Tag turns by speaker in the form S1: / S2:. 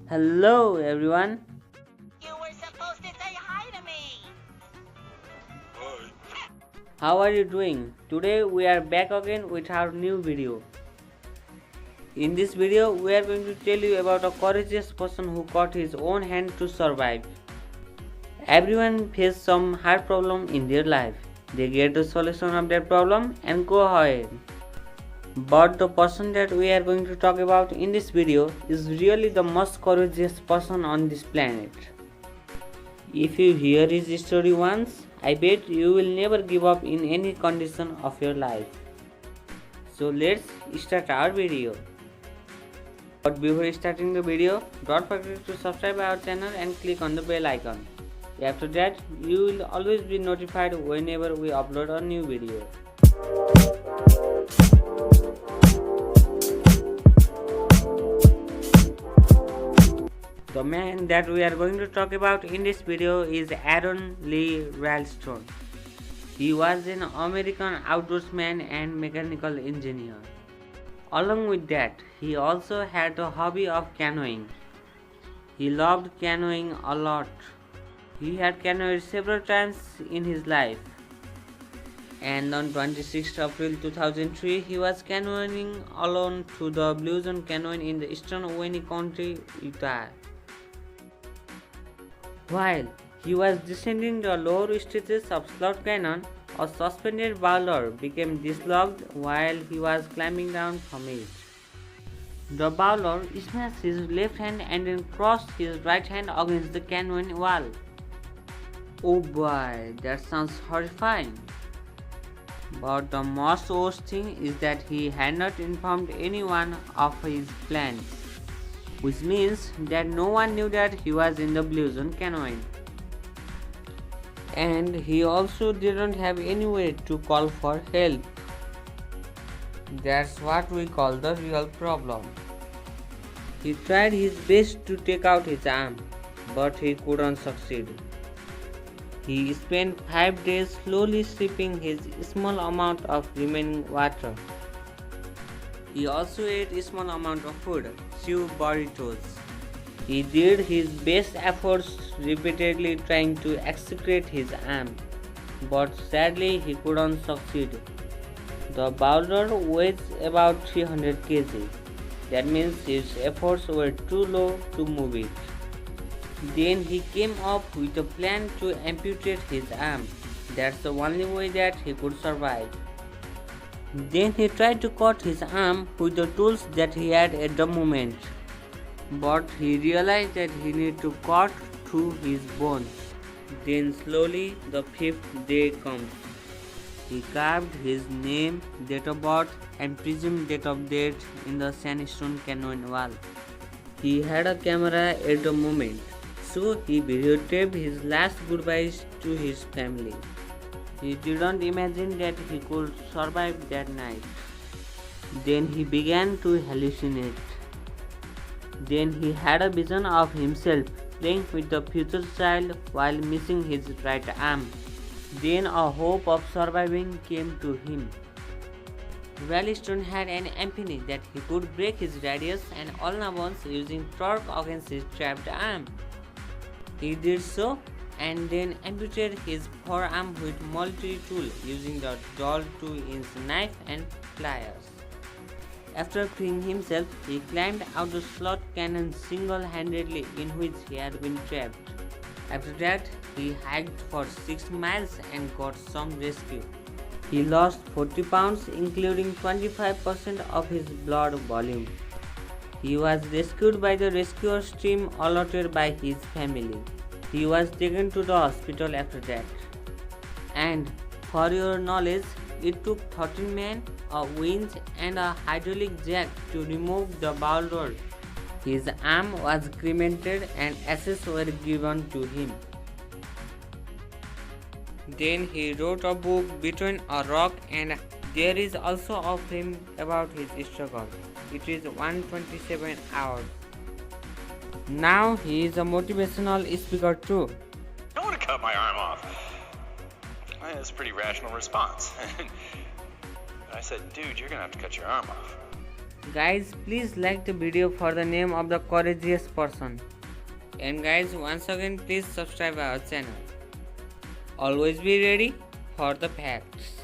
S1: Hello everyone,
S2: You were supposed to say hi to me.
S1: how are you doing? Today we are back again with our new video. In this video we are going to tell you about a courageous person who cut his own hand to survive. Everyone faces some hard problem in their life. They get the solution of that problem and go ahead. But the person that we are going to talk about in this video is really the most courageous person on this planet. If you hear his story once, I bet you will never give up in any condition of your life. So let's start our video. But before starting the video, don't forget to subscribe our channel and click on the bell icon. After that, you will always be notified whenever we upload a new video. The man that we are going to talk about in this video is Aron Ralston. He was an American outdoorsman and mechanical engineer. Along with that, he also had the hobby of canoeing. He loved canoeing a lot. He had canoed several times in his life. And on 26 April 2003, he was canoeing alone to the Blue Zone Canyon in the eastern Wayne County, Utah. While he was descending the lower stages of Slot Canyon, a suspended boulder became dislodged while he was climbing down from it. The boulder smashed his left hand and then crushed his right hand against the canyon wall. Oh boy, that sounds horrifying. But the most worst thing is that he had not informed anyone of his plans, which means that no one knew that he was in the Blue Zone Canyon. And he also didn't have any way to call for help. That's what we call the real problem. He tried his best to take out his arm, but he couldn't succeed. He spent 5 days slowly sipping his small amount of remaining water. He also ate a small amount of food, few burritos. He did his best efforts repeatedly trying to extricate his arm, but sadly he couldn't succeed. The boulder weighs about 300 kg. That means his efforts were too low to move it. Then he came up with a plan to amputate his arm. That's the only way that he could survive. Then he tried to cut his arm with the tools that he had at the moment. But he realized that he needed to cut through his bones. Then slowly the 5th day comes. He carved his name, date of birth and presumed date of death in the sandstone canyon wall. He had a camera at the moment, so he videotaped his last goodbyes to his family. He didn't imagine that he could survive that night. Then he began to hallucinate. Then he had a vision of himself playing with the future child while missing his right arm. Then a hope of surviving came to him. Ralston had an epiphany that he could break his radius and ulnar bones using torque against his trapped arm. He did so and then amputated his forearm with multi-tool using the dull 2-inch knife and pliers. After freeing himself, he climbed out the Slot Canyon single-handedly in which he had been trapped. After that, he hiked for 6 miles and got some rescue. He lost 40 pounds, including 25% of his blood volume. He was rescued by the rescuers team allotted by his family. He was taken to the hospital after that. And for your knowledge, it took 13 men, a winch and a hydraulic jack to remove the boulder. His arm was cremated and ashes were given to him. Then he wrote a book, Between a Rock and there is also a film about his struggle. It is 127 hours. Now he is a motivational speaker too.
S3: I want to cut my arm off. That's a pretty rational response. I said, dude, you're going to have to cut your arm off.
S1: Guys, please like the video for the name of the courageous person. And guys, once again please subscribe our channel. Always be ready for the facts.